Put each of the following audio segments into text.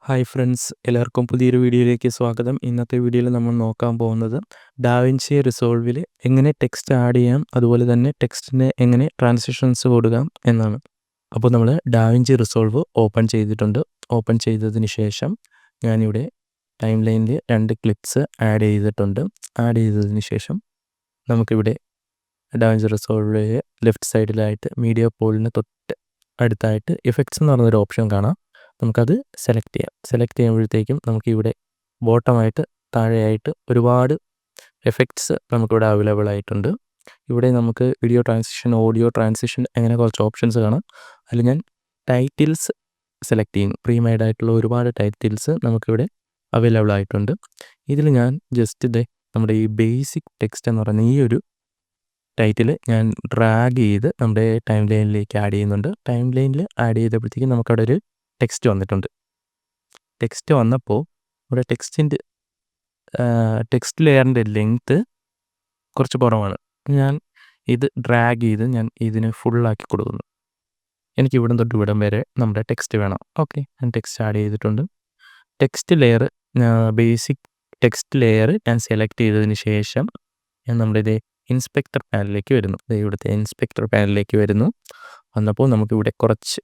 Hi friends, എല്ലാവർക്കും പുതിയൊരു വീഡിയോയിലേക്ക് സ്വാഗതം. ഇന്നത്തെ വീഡിയോയിൽ നമ്മൾ നോക്കാൻ പോകുന്നത് ഡാവിൻസി റിസോൾവിൽ എങ്ങനെ ടെക്സ്റ്റ് ആഡ് ചെയ്യാം, അതുപോലെ തന്നെ ടെക്സ്റ്റിന് എങ്ങനെ ട്രാൻസിഷൻസ് കൊടുക്കാം എന്നാണ്. അപ്പോൾ നമ്മൾ ഡാവിൻസി റിസോൾവ് ഓപ്പൺ ചെയ്തിട്ടുണ്ട്. ഓപ്പൺ ചെയ്തതിന് ശേഷം ഞാനിവിടെ ടൈം ലൈനിൽ 2 ക്ലിപ്സ് ആഡ് ചെയ്തിട്ടുണ്ട്. ആഡ് ചെയ്തതിന് ശേഷം നമുക്കിവിടെ ഡാവിൻസി റിസോൾവിലെ ലെഫ്റ്റ് സൈഡിലായിട്ട് മീഡിയ പോളിന് തൊട്ട് അടുത്തായിട്ട് ഇഫക്ട്സ് എന്ന് പറഞ്ഞൊരു ഓപ്ഷൻ കാണാം. നമുക്കത് സെലക്ട് ചെയ്യാം. സെലക്ട് ചെയ്യുമ്പോഴത്തേക്കും നമുക്കിവിടെ ബോട്ടമായിട്ട് താഴെയായിട്ട് ഒരുപാട് എഫക്ട്സ് നമുക്കിവിടെ അവൈലബിൾ ആയിട്ടുണ്ട്. ഇവിടെ നമുക്ക് വീഡിയോ ട്രാൻസിഷൻ, ഓഡിയോ ട്രാൻസിഷൻ അങ്ങനെ കുറച്ച് ഓപ്ഷൻസ് കാണാം. അതിൽ ഞാൻ ടൈറ്റിൽസ് സെലക്ട് ചെയ്യുന്നു. പ്രീമെയ്ഡ് ആയിട്ടുള്ള ഒരുപാട് ടൈറ്റിൽസ് നമുക്കിവിടെ അവൈലബിൾ ആയിട്ടുണ്ട്. ഇതിൽ ഞാൻ ജസ്റ്റ് നമ്മുടെ ഈ ബേസിക് ടെക്സ്റ്റ് എന്ന് പറയുന്ന ഈ ഒരു ടൈറ്റിൽ ഞാൻ ഡ്രാഗ് ചെയ്ത് നമ്മുടെ ടൈം ലൈനിലേക്ക് ആഡ് ചെയ്യുന്നുണ്ട്. ടൈം ലൈനിൽ ആഡ് ചെയ്തപ്പോഴത്തേക്കും നമുക്കവിടെ ഒരു ടെക്സ്റ്റ് വന്നിട്ടുണ്ട്. ടെക്സ്റ്റ് വന്നപ്പോൾ ഇവിടെ ടെക്സ്റ്റ് ലെയറിൻ്റെ ലെങ്ത്ത് കുറച്ച് കുറവാണ്. ഞാൻ ഇത് ഡ്രാഗ് ചെയ്ത് ഞാൻ ഇതിന് ഫുള്ളാക്കി കൊടുക്കുന്നു. എനിക്ക് ഇവിടം തൊട്ട് ഇവിടം വരെ നമ്മുടെ ടെക്സ്റ്റ് വേണം. ഓക്കെ, ഞാൻ ടെക്സ്റ്റ് ആഡ് ചെയ്തിട്ടുണ്ട്. Text layer, basic text layer ഞാൻ സെലക്ട് ചെയ്തതിന് ശേഷം ഞാൻ നമ്മുടെ ഇൻസ്പെക്ടർ പാനലിലേക്ക് വരുന്നു. ഇവിടുത്തെ ഇൻസ്പെക്ടർ പാനലിലേക്ക് വരുന്നു. വന്നപ്പോൾ നമുക്കിവിടെ കുറച്ച്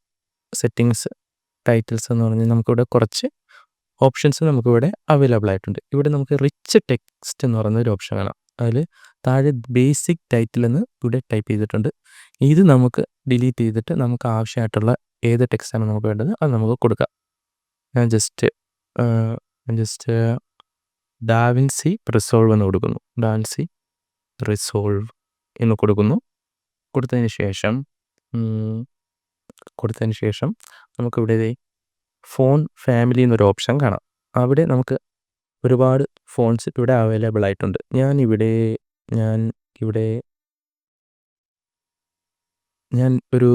സെറ്റിങ്സ്, ടൈറ്റിൽസ് എന്ന് പറഞ്ഞാൽ നമുക്കിവിടെ കുറച്ച് ഓപ്ഷൻസ് നമുക്കിവിടെ അവൈലബിൾ ആയിട്ടുണ്ട്. ഇവിടെ നമുക്ക് റിച്ച് ടെക്സ്റ്റ് എന്ന് പറയുന്ന ഒരു ഓപ്ഷൻ കാണാം. അതിൽ താഴെ ബേസിക് ടൈറ്റിൽ എന്ന് ഇവിടെ ടൈപ്പ് ചെയ്തിട്ടുണ്ട്. ഇത് നമുക്ക് ഡിലീറ്റ് ചെയ്തിട്ട് നമുക്ക് ആവശ്യമായിട്ടുള്ള ഏത് ടെക്സ്റ്റാണ് നമുക്ക് വേണ്ടത് അത് നമുക്ക് കൊടുക്കാം. ഞാൻ ജസ്റ്റ് ഡാവിൻസി റിസോൾവ് എന്ന് കൊടുക്കുന്നു. ഡാവിൻസി റിസോൾവ് എന്ന് കൊടുക്കുന്നു. കൊടുത്തതിന് ശേഷം നമുക്കിവിടെ ഫോൺ ഫാമിലി എന്നൊരു ഓപ്ഷൻ കാണാം. അവിടെ നമുക്ക് ഒരുപാട് ഫോൺസ് ഇവിടെ അവൈലബിൾ ആയിട്ടുണ്ട്. ഞാൻ ഒരു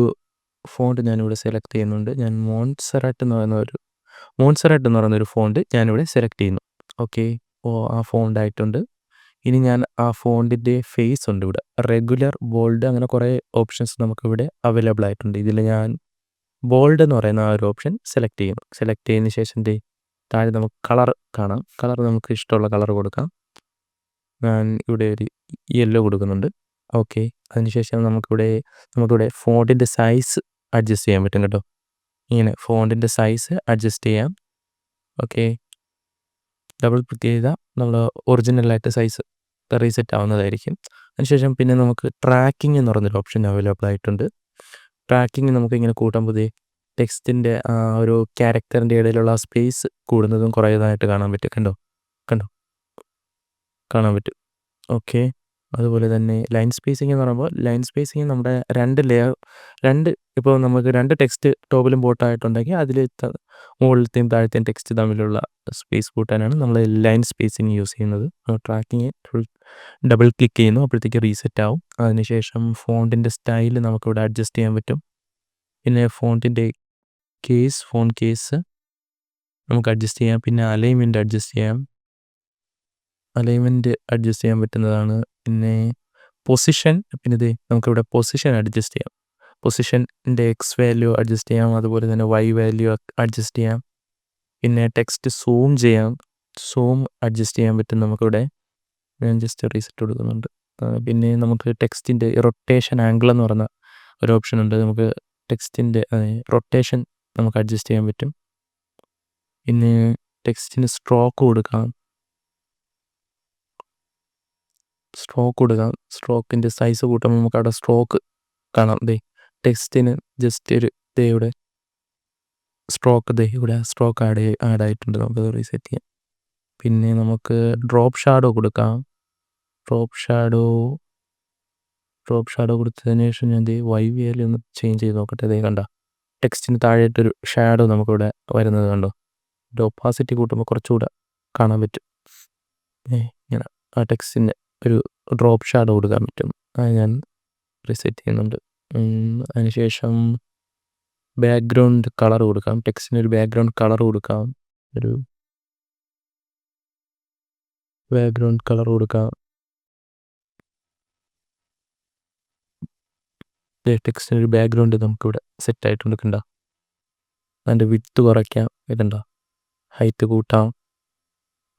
ഫോണ്ട് ഞാനിവിടെ സെലക്ട് ചെയ്യുന്നുണ്ട്. ഞാൻ മോൺസെറാട്ട് എന്ന് പറയുന്ന ഒരു ഫോണ്ട് ഞാനിവിടെ സെലക്ട് ചെയ്യുന്നു. ഓക്കെ, ആ ഫോണ്ട് ആയിട്ടുണ്ട്. ഇനി ഞാൻ ആ ഫോണ്ടിൻ്റെ ഫേസ് ഉണ്ട് ഇവിടെ, റെഗുലർ, ബോൾഡ്, അങ്ങനെ കുറേ ഓപ്ഷൻസ് നമുക്കിവിടെ അവൈലബിൾ ആയിട്ടുണ്ട്. ഇതിൽ ഞാൻ ബോൾഡ് എന്ന് പറയുന്ന ആ ഒരു ഓപ്ഷൻ സെലക്ട് ചെയ്യുന്നു. സെലക്ട് ചെയ്തതിന് ശേഷം താഴെ നമുക്ക് കളർ കാണാം. കളർ നമുക്ക് ഇഷ്ടമുള്ള കളർ കൊടുക്കാം. ഞാൻ ഇവിടെ ഒരു യെല്ലോ കൊടുക്കുന്നുണ്ട്. ഓക്കെ, അതിനുശേഷം നമുക്കിവിടെ ഫോണ്ടിൻ്റെ സൈസ് അഡ്ജസ്റ്റ് ചെയ്യാൻ പറ്റും കേട്ടോ. ഇങ്ങനെ ഫോണ്ടിൻ്റെ സൈസ് അഡ്ജസ്റ്റ് ചെയ്യാം. ഓക്കെ, ഡബിൾ ക്ലിക്ക് ചെയ്താൽ നമ്മൾ ഒറിജിനലായിട്ട് സൈസ് റീസെറ്റ് ആവുന്നതായിരിക്കും. അതിനുശേഷം പിന്നെ നമുക്ക് ട്രാക്കിംഗ് എന്ന് പറയുന്നൊരു ഓപ്ഷൻ അവൈലബിൾ ആയിട്ടുണ്ട്. ട്രാക്കിംഗ് നമുക്ക് ഇങ്ങനെ കൂട്ടുമ്പോൾ ടെക്സ്റ്റിൻ്റെ ഒരു ക്യാരക്ടറിൻ്റെ ഇടയിലുള്ള സ്പേസ് കൂടുന്നതും കുറയുന്നതായിട്ട് കാണാൻ പറ്റും. കാണാൻ പറ്റും. ഓക്കെ, അതുപോലെ തന്നെ ലൈൻ സ്പേസിംഗ് എന്ന് പറയുമ്പോൾ നമ്മുടെ ഇപ്പോൾ നമുക്ക് 2 ടെക്സ്റ്റ് ടോപ്പിലും ബോട്ടമായിട്ടുണ്ടെങ്കിൽ അതിൽ മുകളിലത്തെയും താഴത്തെയും ടെക്സ്റ്റ് തമ്മിലുള്ള സ്പേസ് കൂട്ടാനാണ് നമ്മൾ ലൈൻ സ്പേസിങ് യൂസ് ചെയ്യുന്നത്. ട്രാക്കിങ് ഡബിൾ ക്ലിക്ക് ചെയ്യുന്നു, അപ്പോഴത്തേക്ക് റീസെറ്റ് ആവും. അതിനുശേഷം ഫോണ്ടിൻ്റെ സ്റ്റൈൽ നമുക്കിവിടെ അഡ്ജസ്റ്റ് ചെയ്യാൻ പറ്റും. പിന്നെ ഫോണ്ടിൻ്റെ ഫോൺ കേസ് നമുക്ക് അഡ്ജസ്റ്റ് ചെയ്യാം. പിന്നെ അലൈൻമെൻറ്റ് അഡ്ജസ്റ്റ് ചെയ്യാൻ പറ്റുന്നതാണ്. പിന്നെ പൊസിഷൻ, പിന്നെ നമുക്കിവിടെ പൊസിഷൻ അഡ്ജസ്റ്റ് ചെയ്യാം. പൊസിഷൻ്റെ എക്സ് വാല്യൂ അഡ്ജസ്റ്റ് ചെയ്യാം, അതുപോലെ തന്നെ വൈ വാല്യൂ അഡ്ജസ്റ്റ് ചെയ്യാം. പിന്നെ ടെക്സ്റ്റ് സൂം അഡ്ജസ്റ്റ് ചെയ്യാൻ പറ്റും നമുക്കിവിടെ. ഞാൻ ജസ്റ്റ് റീസെറ്റ് കൊടുക്കുന്നുണ്ട്. പിന്നെ നമുക്ക് ടെക്സ്റ്റിൻ്റെ റൊട്ടേഷൻ ആംഗിൾ എന്ന് പറയുന്ന ഒരു ഓപ്ഷൻ ഉണ്ട്. നമുക്ക് ടെക്സ്റ്റിൻ്റെ റൊട്ടേഷൻ നമുക്ക് അഡ്ജസ്റ്റ് ചെയ്യാൻ പറ്റും. പിന്നെ ടെക്സ്റ്റിന് സ്ട്രോക്ക് കൊടുക്കാം. സ്ട്രോക്കിൻ്റെ സൈസ് കൂട്ടുമ്പോൾ നമുക്ക് അവിടെ സ്ട്രോക്ക് കാണാം. ടെക്സ്റ്റിന് ജസ്റ്റ് ഒരു ഇവിടെ സ്ട്രോക്ക് ആഡ് ആയിട്ടുണ്ട്. നമുക്കത് റീസെറ്റ് ചെയ്യാം. പിന്നെ നമുക്ക് ഡ്രോപ്പ് ഷാഡോ കൊടുക്കാം. ഡ്രോപ്പ് ഷാഡോ കൊടുത്തതിന് ശേഷം ഞാൻ വൈ വാല്യൂ ഒന്ന് ചേഞ്ച് ചെയ്ത് നോക്കട്ടെ. കണ്ട, ടെക്സ്റ്റിന് താഴെയായിട്ടൊരു ഷാഡോ നമുക്കിവിടെ വരുന്നത് കണ്ടോ. ഒപ്പാസിറ്റി കൂട്ടുമ്പോൾ കുറച്ചുകൂടെ കാണാൻ പറ്റും. ഇങ്ങനെ ആ ടെക്സ്റ്റിന് ഒരു ഡ്രോപ്പ് ഷാഡോ കൊടുക്കാൻ പറ്റും. അത് ഞാൻ റീസെറ്റ് ചെയ്യുന്നുണ്ട്. അതിനുശേഷം ബാക്ക്ഗ്രൗണ്ട് കളർ കൊടുക്കാം. ടെക്സ്റ്റിന് ഒരു ബാക്ക്ഗ്രൗണ്ട് കളർ കൊടുക്കാം. ടെക്സ്റ്റിന് ഒരു ബാക്ക്ഗ്രൗണ്ട് നമുക്കിവിടെ സെറ്റ് ആയിട്ടുണ്ട്. കണ്ടോ, അതിൻ്റെ വിഡ്ത്ത് കുറയ്ക്കാം. ഇതുണ്ടോ, ഹൈറ്റ് കൂട്ടാം.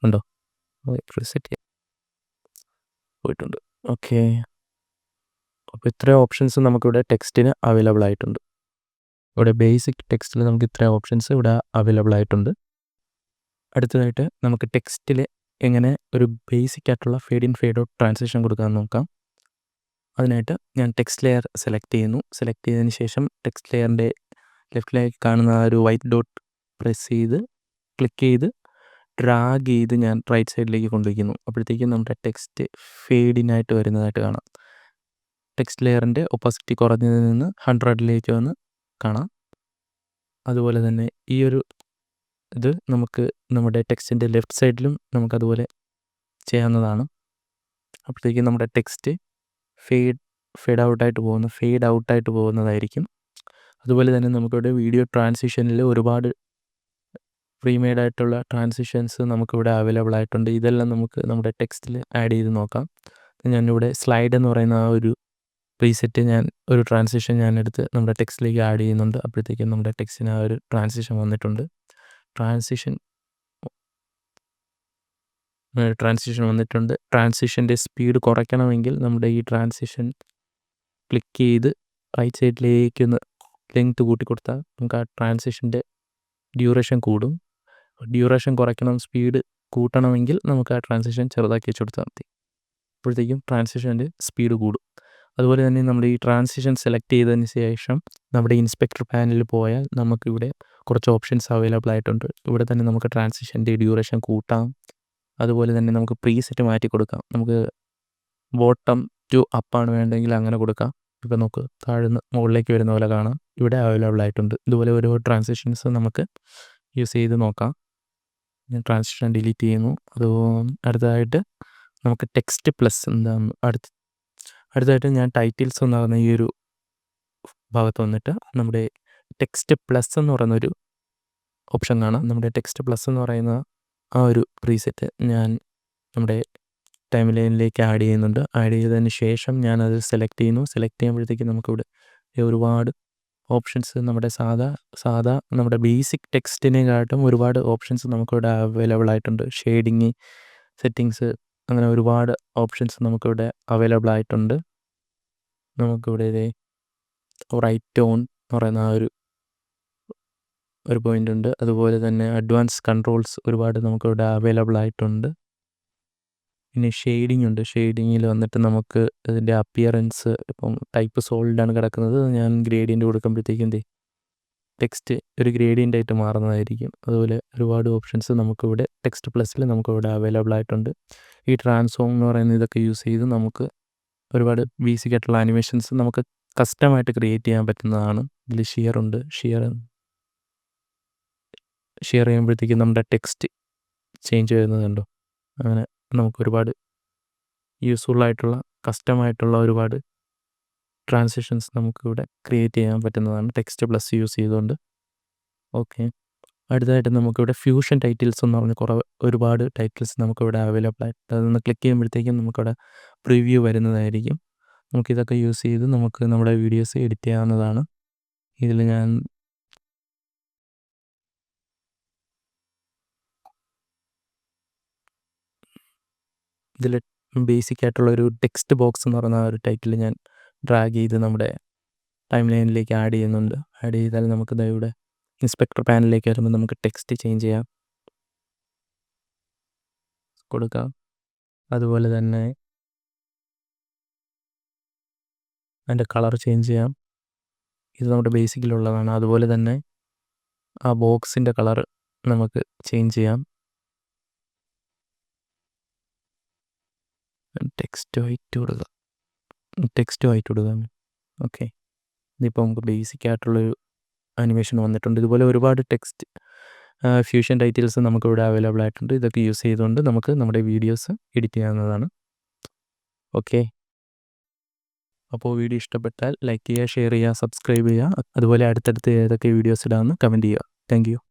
ഉണ്ടോ? സെറ്റ് ചെയ്യാം. പോയിട്ടുണ്ട്. ഓക്കെ. അപ്പോൾ ഇത്രയും ഓപ്ഷൻസ് നമുക്കിവിടെ ടെക്സ്റ്റിന് അവൈലബിൾ ആയിട്ടുണ്ട്. ഇവിടെ ബേസിക് ടെക്സ്റ്റിൽ നമുക്ക് ഇത്രയും ഓപ്ഷൻസ് ഇവിടെ അവൈലബിൾ ആയിട്ടുണ്ട്. അടുത്തതായിട്ട് നമുക്ക് ടെക്സ്റ്റിൽ എങ്ങനെ ഒരു ബേസിക് ആയിട്ടുള്ള fade in fade out transition കൊടുക്കാമെന്ന് നോക്കാം. അതിനായിട്ട് ഞാൻ ടെക്സ്റ്റ് ലെയർ സെലക്ട് ചെയ്യുന്നു. സെലക്ട് ചെയ്തതിന് ശേഷം ടെക്സ്റ്റ് ലെയറിൻ്റെ ലെഫ്റ്റിലേക്ക് കാണുന്ന ആ ഒരു വൈറ്റ് ഡോട്ട് പ്രസ് ചെയ്ത് ക്ലിക്ക് ചെയ്ത് ഡ്രാഗ് ചെയ്ത് ഞാൻ റൈറ്റ് സൈഡിലേക്ക് കൊണ്ടുവയ്ക്കുന്നു. അപ്പോഴത്തേക്കും നമ്മുടെ ടെക്സ്റ്റ് ഫേഡിനായിട്ട് വരുന്നതായിട്ട് കാണാം. ടെക്സ്റ്റ് ലെയറിൻ്റെ ഒപ്പോസിറ്റി കുറഞ്ഞതിൽ നിന്ന് 100ലേക്ക് വന്ന് കാണാം. അതുപോലെ തന്നെ ഈ ഒരു ഇത് നമുക്ക് നമ്മുടെ ടെക്സ്റ്റിൻ്റെ ലെഫ്റ്റ് സൈഡിലും നമുക്കതുപോലെ ചെയ്യാവുന്നതാണ്. അപ്പോഴത്തേക്കും നമ്മുടെ ടെക്സ്റ്റ് ഫേഡ് ഔട്ടായിട്ട് പോകുന്നതായിരിക്കും. അതുപോലെ തന്നെ നമുക്കിവിടെ വീഡിയോ ട്രാൻസിഷനിൽ ഒരുപാട് പ്രീമെയ്ഡ് ആയിട്ടുള്ള ട്രാൻസിഷൻസ് നമുക്കിവിടെ അവൈലബിൾ ആയിട്ടുണ്ട്. ഇതെല്ലാം നമുക്ക് നമ്മുടെ ടെക്സ്റ്റിൽ ആഡ് ചെയ്ത് നോക്കാം. ഞാനിവിടെ സ്ലൈഡ് എന്ന് പറയുന്ന ആ ഒരു പ്രീസെറ്റ് ഒരു ട്രാൻസിഷൻ ഞാനെടുത്ത് നമ്മുടെ ടെക്സ്റ്റിലേക്ക് ആഡ് ചെയ്യുന്നുണ്ട്. അപ്പോഴത്തേക്കും നമ്മുടെ ടെക്സ്റ്റിന് ആ ഒരു ട്രാൻസിഷൻ വന്നിട്ടുണ്ട്. ട്രാൻസിഷൻ വന്നിട്ടുണ്ട്. ട്രാൻസിഷൻ്റെ സ്പീഡ് കുറയ്ക്കണമെങ്കിൽ നമ്മുടെ ഈ ട്രാൻസിഷൻ ക്ലിക്ക് ചെയ്ത് റൈറ്റ് സൈഡിലേക്കൊന്ന് ലെങ്ത് കൂട്ടി കൊടുത്താൽ നമുക്ക് ആ ട്രാൻസിഷൻ്റെ ഡ്യൂറേഷൻ കൂടും. ഡ്യൂറേഷൻ കുറയ്ക്കണം, സ്പീഡ് കൂട്ടണമെങ്കിൽ നമുക്ക് ആ ട്രാൻസിഷൻ ചെറുതാക്കി വെച്ച് കൊടുത്താൽ മതി. അപ്പോഴത്തേക്കും ട്രാൻസിഷൻ്റെ സ്പീഡ് കൂടും. അതുപോലെ തന്നെ നമ്മൾ ഈ ട്രാൻസിഷൻ സെലക്ട് ചെയ്തതിന് ശേഷം നമ്മുടെ ഇൻസ്പെക്ടർ പാനലിൽ പോയാൽ നമുക്കിവിടെ കുറച്ച് ഓപ്ഷൻസ് അവൈലബിൾ ആയിട്ടുണ്ട്. ഇവിടെ തന്നെ നമുക്ക് ട്രാൻസിഷൻ്റെ ഡ്യൂറേഷൻ കൂട്ടാം. അതുപോലെ തന്നെ നമുക്ക് പ്രീസെറ്റ് മാറ്റി കൊടുക്കാം. നമുക്ക് ബോട്ടം ടു അപ്പാണ് വേണ്ടതെങ്കിൽ അങ്ങനെ കൊടുക്കാം. ഇപ്പം നമുക്ക് താഴ്ന്ന് മുകളിലേക്ക് വരുന്ന പോലെ കാണാം. ഇവിടെ അവൈലബിൾ ആയിട്ടുണ്ട്. ഇതുപോലെ ഓരോ ട്രാൻസിഷൻസ് നമുക്ക് യൂസ് ചെയ്ത് നോക്കാം. ഞാൻ ട്രാൻസിഷൻ ഡിലീറ്റ് ചെയ്യുന്നു. അടുത്തതായിട്ട് നമുക്ക് ടെക്സ്റ്റ് പ്ലസ് എന്താണെന്ന് അടുത്തതായിട്ട് ഞാൻ ടൈറ്റിൽസ് എന്ന് പറയുന്ന ഈ ഒരു ഭാഗത്ത് വന്നിട്ട് നമ്മുടെ ടെക്സ്റ്റ് പ്ലസ് എന്ന് പറയുന്നൊരു ഓപ്ഷൻ കാണാം. നമ്മുടെ ടെക്സ്റ്റ് പ്ലസ് എന്ന് പറയുന്ന ആ ഒരു പ്രീസെറ്റ് ഞാൻ നമ്മുടെ ടൈം ലൈനിലേക്ക് ആഡ് ചെയ്യുന്നുണ്ട്. ആഡ് ചെയ്തതിന് ശേഷം ഞാനത് സെലക്ട് ചെയ്യുന്നു. സെലക്ട് ചെയ്യുമ്പോഴത്തേക്കും നമുക്കിവിടെ ഒരുപാട് ഓപ്ഷൻസ് നമ്മുടെ സാധാ നമ്മുടെ ബേസിക് ടെക്സ്റ്റിനെക്കാട്ടും ഒരുപാട് ഓപ്ഷൻസ് നമുക്കിവിടെ അവൈലബിൾ ആയിട്ടുണ്ട്. ഷെയ്ഡിങ്, സെറ്റിങ്സ്, അങ്ങനെ ഒരുപാട് ഓപ്ഷൻസ് നമുക്കിവിടെ അവൈലബിൾ ആയിട്ടുണ്ട്. നമുക്കിവിടെ റൈറ്റ് ടോൺ എന്ന് പറയുന്ന ആ ഒരു പോയിൻ്റ് ഉണ്ട്. അതുപോലെ തന്നെ അഡ്വാൻസ് കൺട്രോൾസ് ഒരുപാട് നമുക്കിവിടെ അവൈലബിൾ ആയിട്ടുണ്ട്. പിന്നെ ഷെയ്ഡിങ് ഉണ്ട്. ഷെയ്ഡിങ്ങിൽ വന്നിട്ട് നമുക്ക് ഇതിൻ്റെ അപ്പിയറൻസ് ഇപ്പം ടൈപ്പ് സോളിഡാണ് കിടക്കുന്നത്. ഞാൻ ഗ്രേഡിയൻ്റ് കൊടുക്കുമ്പോഴത്തേക്കും ടെക്സ്റ്റ് ഒരു ഗ്രേഡിയൻ്റ് ആയിട്ട് മാറുന്നതായിരിക്കും. അതുപോലെ ഒരുപാട് ഓപ്ഷൻസ് നമുക്കിവിടെ ടെക്സ്റ്റ് പ്ലസ്സിൽ നമുക്കിവിടെ അവൈലബിൾ ആയിട്ടുണ്ട്. ഈ ട്രാൻസ്ഫോം എന്ന് പറയുന്ന ഇതൊക്കെ യൂസ് ചെയ്ത് നമുക്ക് ഒരുപാട് ബേസിക് ആയിട്ടുള്ള ആനിമേഷൻസ് നമുക്ക് കസ്റ്റമായിട്ട് ക്രിയേറ്റ് ചെയ്യാൻ പറ്റുന്നതാണ്. ഇതിൽ ഷിയർ ഉണ്ട്. ഷിയർ ചെയ്യുമ്പോഴത്തേക്കും നമ്മുടെ ടെക്സ്റ്റ് ചേഞ്ച് വരുന്നതുണ്ടോ. അങ്ങനെ നമുക്ക് ഒരുപാട് യൂസ്ഫുൾ ആയിട്ടുള്ള കസ്റ്റമായിട്ടുള്ള ഒരുപാട് ട്രാൻസിഷൻസ് നമുക്കിവിടെ ക്രിയേറ്റ് ചെയ്യാൻ പറ്റുന്നതാണ് ടെക്സ്റ്റ് പ്ലസ് യൂസ് ചെയ്തുകൊണ്ട്. ഓക്കെ. അടുത്തതായിട്ട് നമുക്കിവിടെ ഫ്യൂഷൻ ടൈറ്റിൽസ് എന്ന് പറഞ്ഞ് ഒരുപാട് ടൈറ്റിൽസ് നമുക്കിവിടെ അവൈലബിൾ ആയിട്ട് അതൊന്ന് ക്ലിക്ക് ചെയ്യുമ്പോഴത്തേക്കും നമുക്കിവിടെ പ്രിവ്യൂ വരുന്നതായിരിക്കും. നമുക്കിതൊക്കെ യൂസ് ചെയ്ത് നമുക്ക് നമ്മുടെ വീഡിയോസ് എഡിറ്റ് ചെയ്യാവുന്നതാണ്. ഇതിൽ ഞാൻ ബേസിക് ആയിട്ടുള്ളൊരു ടെക്സ്റ്റ് ബോക്സ് എന്ന് പറയുന്ന ഒരു ടൈറ്റിൽ ഞാൻ ഡ്രാഗ് ചെയ്ത് നമ്മുടെ ടൈം ലൈനിലേക്ക് ആഡ് ചെയ്യുന്നുണ്ട്. ആഡ് ചെയ്താൽ നമുക്ക് ഇവിടെ ഇൻസ്പെക്ടർ പാനലിലേക്ക് വരുമ്പോൾ നമുക്ക് ടെക്സ്റ്റ് ചേഞ്ച് ചെയ്യാം, കൊടുക്കാം. അതുപോലെ തന്നെ അതിൻ്റെ കളർ ചേഞ്ച് ചെയ്യാം. ഇത് നമ്മുടെ ബേസിക്കിലുള്ളതാണ്. അതുപോലെ തന്നെ ആ ബോക്സിൻ്റെ കളർ നമുക്ക് ചേഞ്ച് ചെയ്യാം. ടെക്സ്റ്റ് വൈറ്റ് കൊടുക്കാം. ഓക്കെ. ഇതിപ്പോൾ നമുക്ക് ബേസിക് ആയിട്ടുള്ളൊരു ആനിമേഷൻ വന്നിട്ടുണ്ട്. ഇതുപോലെ ഒരുപാട് ടെക്സ്റ്റ് ഫ്യൂഷൻ ടൈറ്റിൽസ് നമുക്കിവിടെ അവൈലബിൾ ആയിട്ടുണ്ട്. ഇതൊക്കെ യൂസ് ചെയ്തുകൊണ്ട് നമുക്ക് നമ്മുടെ വീഡിയോസ് എഡിറ്റ് ചെയ്യാവുന്നതാണ്. ഓക്കെ. അപ്പോൾ വീഡിയോ ഇഷ്ടപ്പെട്ടാൽ ലൈക്ക് ചെയ്യുക, ഷെയർ ചെയ്യുക, സബ്സ്ക്രൈബ് ചെയ്യുക. അതുപോലെ അടുത്തടുത്ത് ഏതൊക്കെ വീഡിയോസ് ഇടാമെന്ന് കമൻറ്റ് ചെയ്യുക. Thank you.